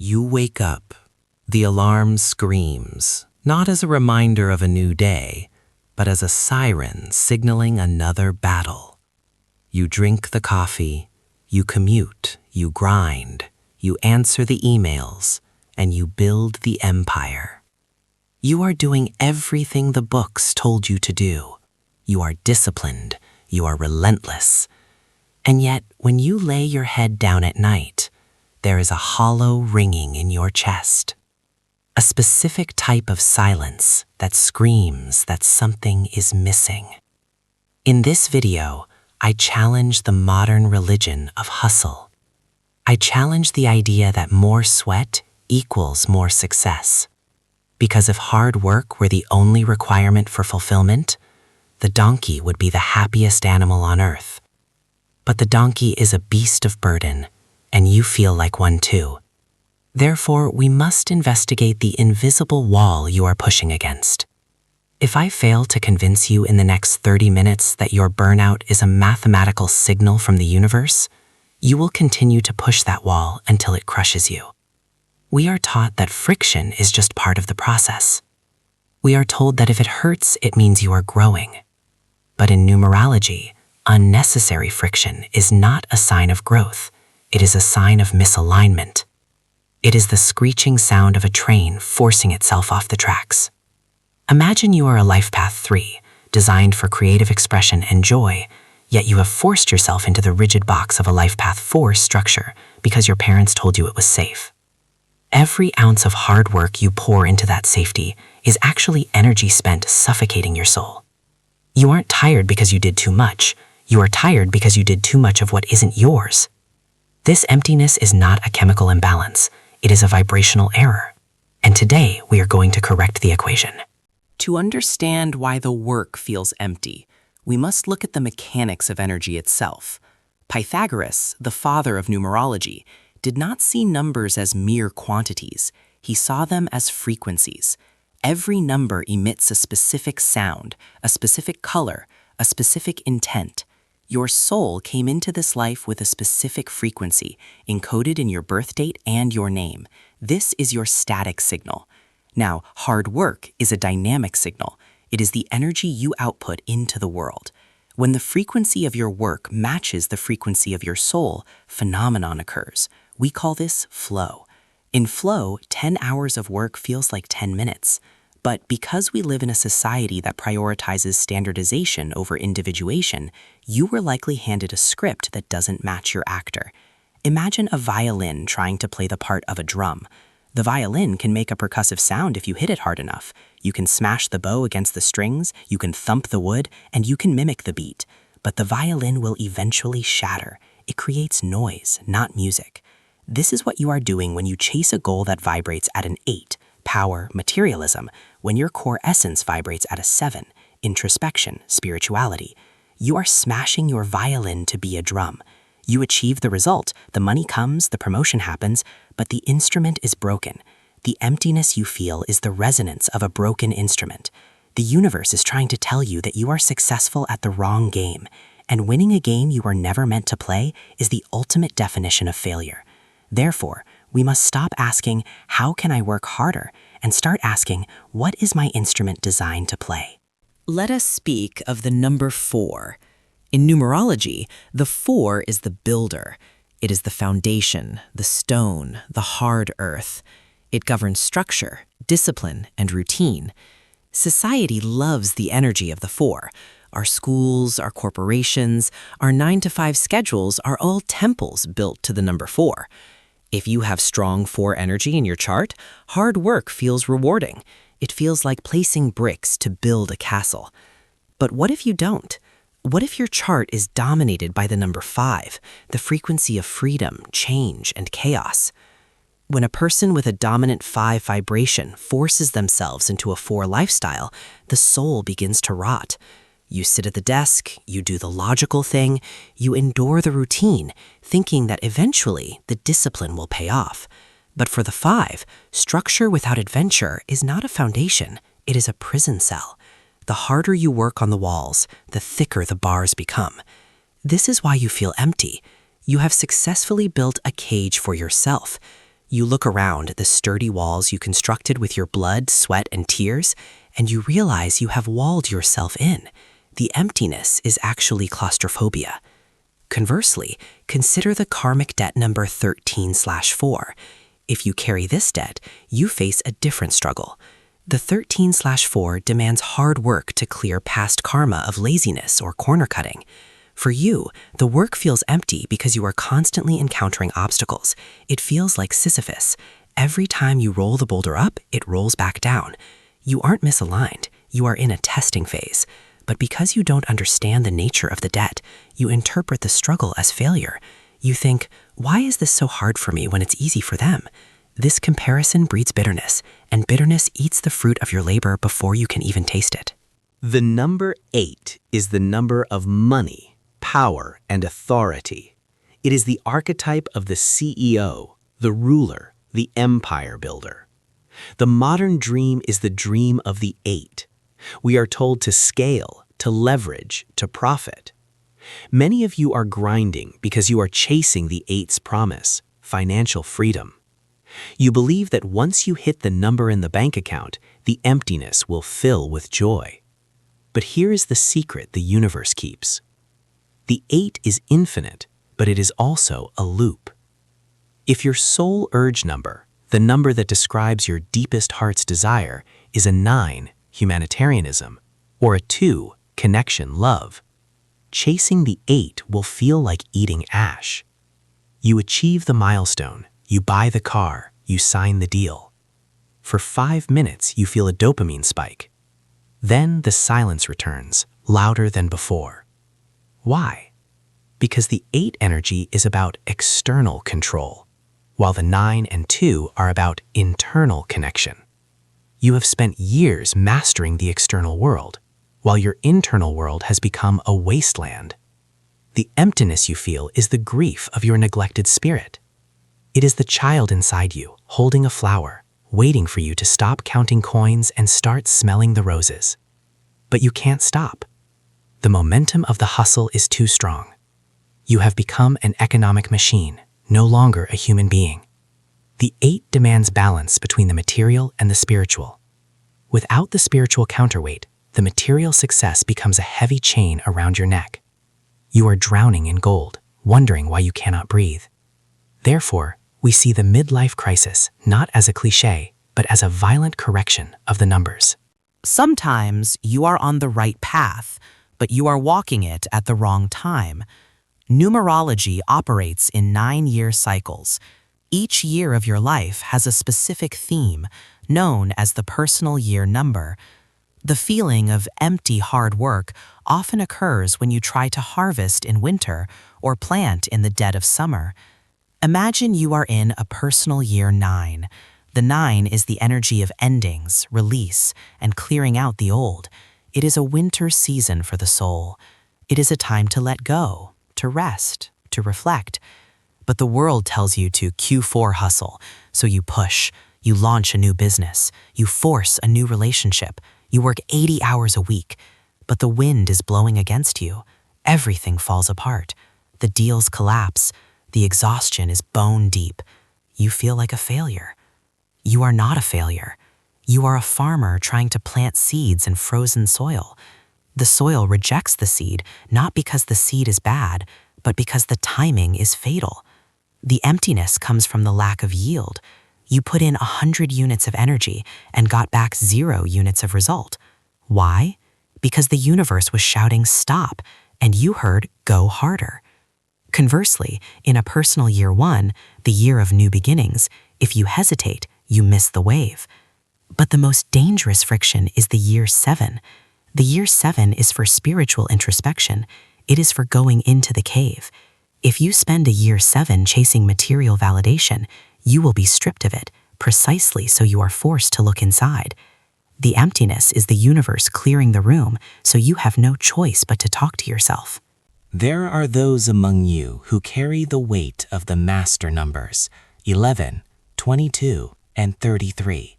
You wake up. The alarm screams, not as a reminder of a new day, but as a siren signaling another battle. You drink the coffee, you commute, you grind, you answer the emails, and you build the empire. You are doing everything the books told you to do. You are disciplined, you are relentless. And yet, when you lay your head down at night, there is a hollow ringing in your chest. A specific type of silence that screams that something is missing. In this video, I challenge the modern religion of hustle. I challenge the idea that more sweat equals more success. Because if hard work were the only requirement for fulfillment, the donkey would be the happiest animal on earth. But the donkey is a beast of burden, and you feel like one too. Therefore, we must investigate the invisible wall you are pushing against. If I fail to convince you in the next 30 minutes that your burnout is a mathematical signal from the universe, you will continue to push that wall until it crushes you. We are taught that friction is just part of the process. We are told that if it hurts, it means you are growing. But in numerology, unnecessary friction is not a sign of growth. It is a sign of misalignment. It is the screeching sound of a train forcing itself off the tracks. Imagine you are a life path 3, designed for creative expression and joy, yet you have forced yourself into the rigid box of a life path 4 structure because your parents told you it was safe. Every ounce of hard work you pour into that safety is actually energy spent suffocating your soul. You aren't tired because you did too much. You are tired because you did too much of what isn't yours. This emptiness is not a chemical imbalance. It is a vibrational error. And today, we are going to correct the equation. To understand why the work feels empty, we must look at the mechanics of energy itself. Pythagoras, the father of numerology, did not see numbers as mere quantities. He saw them as frequencies. Every number emits a specific sound, a specific color, a specific intent. Your soul came into this life with a specific frequency, encoded in your birth date and your name. This is your static signal. Now, hard work is a dynamic signal. It is the energy you output into the world. When the frequency of your work matches the frequency of your soul, phenomenon occurs. We call this flow. In flow, 10 hours of work feels like 10 minutes. But because we live in a society that prioritizes standardization over individuation, you were likely handed a script that doesn't match your actor. Imagine a violin trying to play the part of a drum. The violin can make a percussive sound if you hit it hard enough. You can smash the bow against the strings, you can thump the wood, and you can mimic the beat. But the violin will eventually shatter. It creates noise, not music. This is what you are doing when you chase a goal that vibrates at an 8, power, materialism, when your core essence vibrates at a 7, introspection, spirituality. You are smashing your violin to be a drum. You achieve the result, the money comes, the promotion happens, but the instrument is broken. The emptiness you feel is the resonance of a broken instrument. The universe is trying to tell you that you are successful at the wrong game, and winning a game you were never meant to play is the ultimate definition of failure. Therefore, we must stop asking, how can I work harder? And start asking, what is my instrument designed to play? Let us speak of the number 4. In numerology, the 4 is the builder. It is the foundation, the stone, the hard earth. It governs structure, discipline, and routine. Society loves the energy of the 4. Our schools, our corporations, our 9-to-5 schedules are all temples built to the number 4. If you have strong 4 energy in your chart, hard work feels rewarding. It feels like placing bricks to build a castle. But what if you don't? What if your chart is dominated by the number 5, the frequency of freedom, change, and chaos? When a person with a dominant 5 vibration forces themselves into a 4 lifestyle, the soul begins to rot. You sit at the desk, you do the logical thing, you endure the routine, thinking that eventually the discipline will pay off. But for the 5, structure without adventure is not a foundation, it is a prison cell. The harder you work on the walls, the thicker the bars become. This is why you feel empty. You have successfully built a cage for yourself. You look around at the sturdy walls you constructed with your blood, sweat, and tears, and you realize you have walled yourself in. The emptiness is actually claustrophobia. Conversely, consider the karmic debt number 13/4. If you carry this debt, you face a different struggle. The 13/4 demands hard work to clear past karma of laziness or corner cutting. For you, the work feels empty because you are constantly encountering obstacles. It feels like Sisyphus. Every time you roll the boulder up, it rolls back down. You aren't misaligned. You are in a testing phase. But because you don't understand the nature of the debt, you interpret the struggle as failure. You think, why is this so hard for me when it's easy for them? This comparison breeds bitterness, and bitterness eats the fruit of your labor before you can even taste it. The number 8 is the number of money, power, and authority. It is the archetype of the CEO, the ruler, the empire builder. The modern dream is the dream of the 8. We are told to scale, to leverage, to profit. Many of you are grinding because you are chasing the 8's promise, financial freedom. You believe that once you hit the number in the bank account, the emptiness will fill with joy. But here is the secret the universe keeps. The 8 is infinite, but it is also a loop. If your soul urge number, the number that describes your deepest heart's desire, is a 9, humanitarianism, or a 2, connection, love, chasing the 8 will feel like eating ash. You achieve the milestone, you buy the car, you sign the deal. For 5 minutes, you feel a dopamine spike. Then the silence returns, louder than before. Why? Because the 8 energy is about external control, while the 9 and 2 are about internal connection. You have spent years mastering the external world, while your internal world has become a wasteland. The emptiness you feel is the grief of your neglected spirit. It is the child inside you, holding a flower, waiting for you to stop counting coins and start smelling the roses. But you can't stop. The momentum of the hustle is too strong. You have become an economic machine, no longer a human being. The 8 demands balance between the material and the spiritual. Without the spiritual counterweight, the material success becomes a heavy chain around your neck. You are drowning in gold, wondering why you cannot breathe. Therefore, we see the midlife crisis not as a cliché, but as a violent correction of the numbers. Sometimes you are on the right path, but you are walking it at the wrong time. Numerology operates in 9-year cycles. Each year of your life has a specific theme, known as the personal year number. The feeling of empty hard work often occurs when you try to harvest in winter or plant in the dead of summer. Imagine you are in a personal year 9. The 9 is the energy of endings, release, and clearing out the old. It is a winter season for the soul. It is a time to let go, to rest, to reflect. But the world tells you to Q4 hustle, so you push, you launch a new business, you force a new relationship, you work 80 hours a week. But the wind is blowing against you. Everything falls apart. The deals collapse. The exhaustion is bone deep. You feel like a failure. You are not a failure. You are a farmer trying to plant seeds in frozen soil. The soil rejects the seed, not because the seed is bad, but because the timing is fatal. The emptiness comes from the lack of yield. You put in 100 units of energy and got back 0 units of result. Why? Because the universe was shouting stop, and you heard go harder. Conversely, in a personal year 1, the year of new beginnings, if you hesitate, you miss the wave. But the most dangerous friction is the year 7. The year 7 is for spiritual introspection. It is for going into the cave. If you spend a year 7 chasing material validation, you will be stripped of it, precisely so you are forced to look inside. The emptiness is the universe clearing the room, so you have no choice but to talk to yourself. There are those among you who carry the weight of the master numbers, 11, 22, and 33.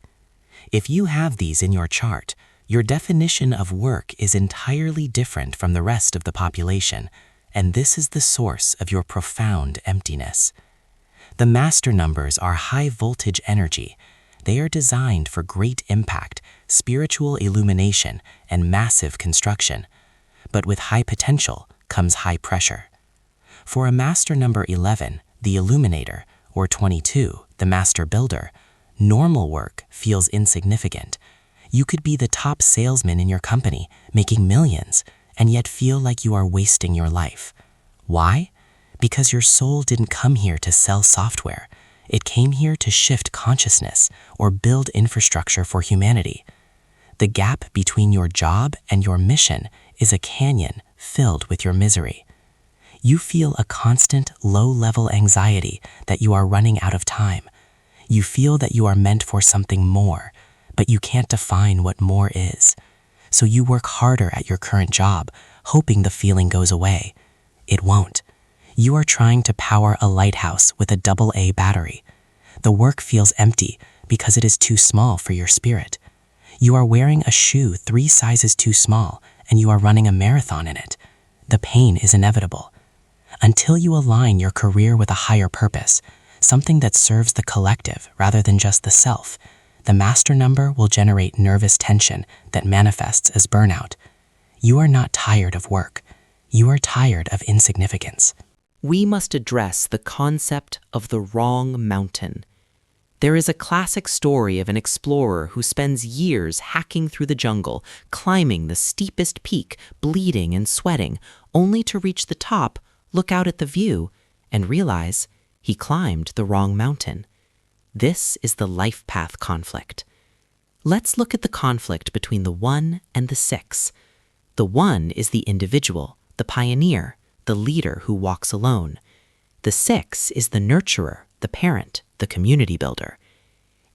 If you have these in your chart, your definition of work is entirely different from the rest of the population, and this is the source of your profound emptiness. The master numbers are high voltage energy. They are designed for great impact, spiritual illumination, and massive construction. But with high potential comes high pressure. For a master number 11, the illuminator, or 22, the master builder, normal work feels insignificant. You could be the top salesman in your company, making millions, and yet feel like you are wasting your life. Why? Because your soul didn't come here to sell software. It came here to shift consciousness or build infrastructure for humanity. The gap between your job and your mission is a canyon filled with your misery. You feel a constant, low-level anxiety that you are running out of time. You feel that you are meant for something more, but you can't define what more is. So you work harder at your current job, hoping the feeling goes away. It won't. You are trying to power a lighthouse with a AA battery. The work feels empty because it is too small for your spirit. You are wearing a shoe 3 sizes too small, and you are running a marathon in it. The pain is inevitable. Until you align your career with a higher purpose, something that serves the collective rather than just the self, the master number will generate nervous tension that manifests as burnout. You are not tired of work. You are tired of insignificance. We must address the concept of the wrong mountain. There is a classic story of an explorer who spends years hacking through the jungle, climbing the steepest peak, bleeding and sweating, only to reach the top, look out at the view, and realize he climbed the wrong mountain. This is the life path conflict. Let's look at the conflict between the 1 and the 6. The 1 is the individual, the pioneer, the leader who walks alone. The 6 is the nurturer, the parent, the community builder.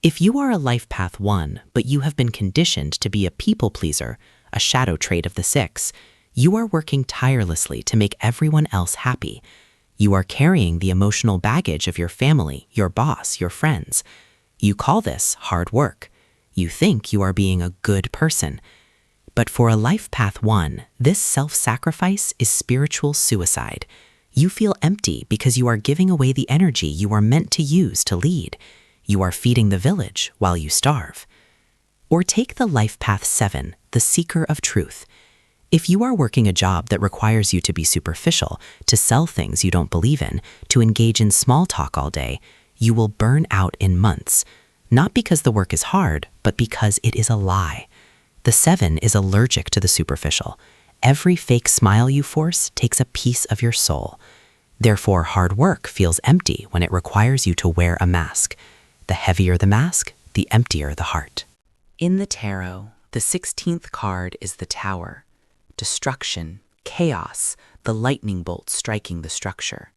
If you are a life path 1, but you have been conditioned to be a people pleaser, a shadow trait of the 6, you are working tirelessly to make everyone else happy. You are carrying the emotional baggage of your family, your boss, your friends. You call this hard work. You think you are being a good person. But for a life path 1, this self-sacrifice is spiritual suicide. You feel empty because you are giving away the energy you are meant to use to lead. You are feeding the village while you starve. Or take the life path 7, the seeker of truth. If you are working a job that requires you to be superficial, to sell things you don't believe in, to engage in small talk all day, you will burn out in months. Not because the work is hard, but because it is a lie. The 7 is allergic to the superficial. Every fake smile you force takes a piece of your soul. Therefore, hard work feels empty when it requires you to wear a mask. The heavier the mask, the emptier the heart. In the tarot, the 16th card is the Tower. Destruction, chaos, the lightning bolt striking the structure.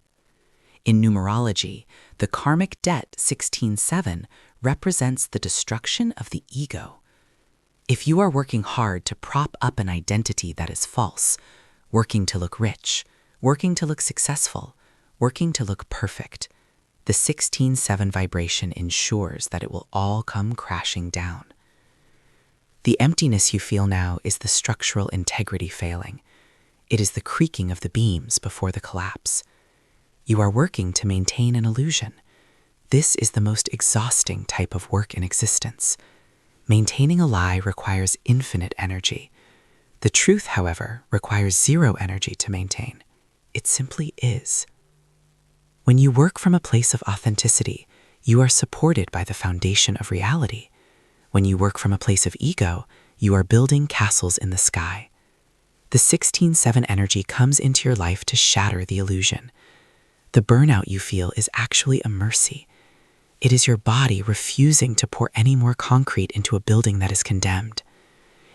In numerology, the karmic debt 16-7 represents the destruction of the ego. If you are working hard to prop up an identity that is false, working to look rich, working to look successful, working to look perfect, the 16-7 vibration ensures that it will all come crashing down. The emptiness you feel now is the structural integrity failing. It is the creaking of the beams before the collapse. You are working to maintain an illusion. This is the most exhausting type of work in existence. Maintaining a lie requires infinite energy. The truth, however, requires 0 energy to maintain. It simply is. When you work from a place of authenticity, you are supported by the foundation of reality. When you work from a place of ego, you are building castles in the sky. The 16-7 energy comes into your life to shatter the illusion. The burnout you feel is actually a mercy. It is your body refusing to pour any more concrete into a building that is condemned.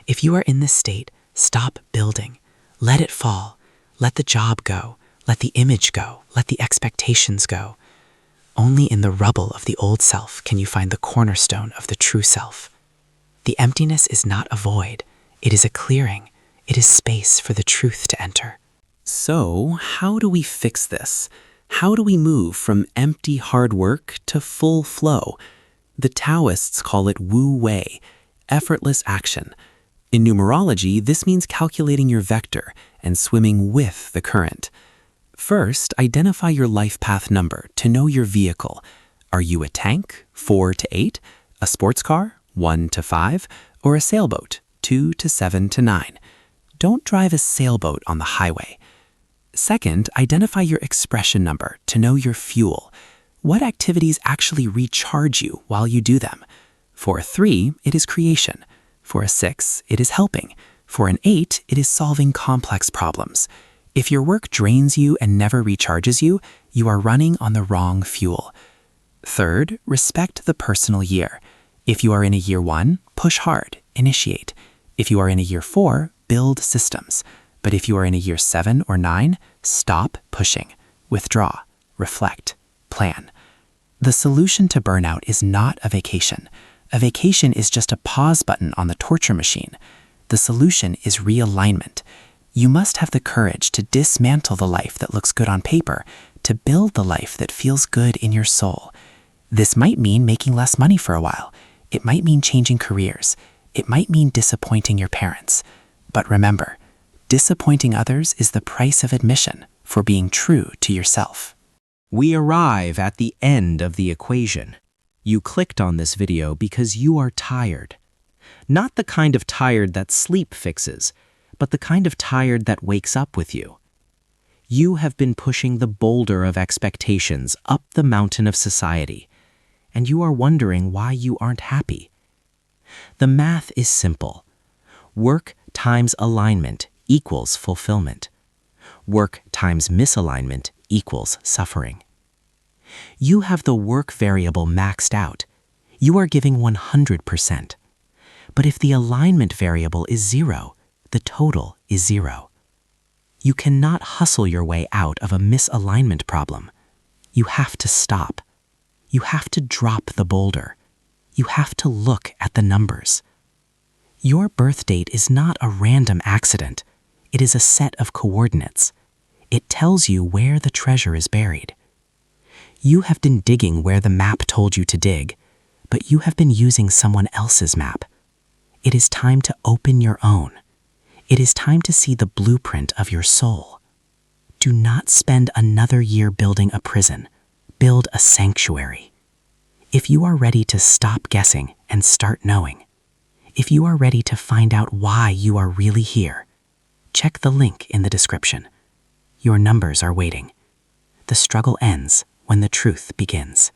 If you are in this state, stop building. Let it fall. Let the job go. Let the image go. Let the expectations go. Only in the rubble of the old self can you find the cornerstone of the true self. The emptiness is not a void. It is a clearing. It is space for the truth to enter. So, how do we fix this? How do we move from empty hard work to full flow? The Taoists call it Wu Wei, effortless action. In numerology, this means calculating your vector and swimming with the current. First, identify your life path number to know your vehicle. Are you a tank, 4 to 8, a sports car, 1 to 5, or a sailboat, 2 to 7 to 9? Don't drive a sailboat on the highway. Second, identify your expression number to know your fuel. What activities actually recharge you while you do them? For a 3, it is creation. For a 6, it is helping. For an 8, it is solving complex problems. If your work drains you and never recharges you, you are running on the wrong fuel. Third, respect the personal year. If you are in a year 1, push hard, initiate. If you are in a year 4, build systems. But if you are in a year 7 or 9, stop pushing, withdraw, reflect, plan. The solution to burnout is not a vacation. A vacation is just a pause button on the torture machine. The solution is realignment. You must have the courage to dismantle the life that looks good on paper, to build the life that feels good in your soul. This might mean making less money for a while. It might mean changing careers. It might mean disappointing your parents. But remember, disappointing others is the price of admission for being true to yourself. We arrive at the end of the equation. You clicked on this video because you are tired. Not the kind of tired that sleep fixes, but the kind of tired that wakes up with you. You have been pushing the boulder of expectations up the mountain of society, and you are wondering why you aren't happy. The math is simple. Work times alignment equals fulfillment. Work times misalignment equals suffering. You have the work variable maxed out. You are giving 100%. But if the alignment variable is 0, the total is 0. You cannot hustle your way out of a misalignment problem. You have to stop. You have to drop the boulder. You have to look at the numbers. Your birth date is not a random accident. It is a set of coordinates. It tells you where the treasure is buried. You have been digging where the map told you to dig, but you have been using someone else's map. It is time to open your own. It is time to see the blueprint of your soul. Do not spend another year building a prison. Build a sanctuary. If you are ready to stop guessing and start knowing, if you are ready to find out why you are really here, check the link in the description. Your numbers are waiting. The struggle ends when the truth begins.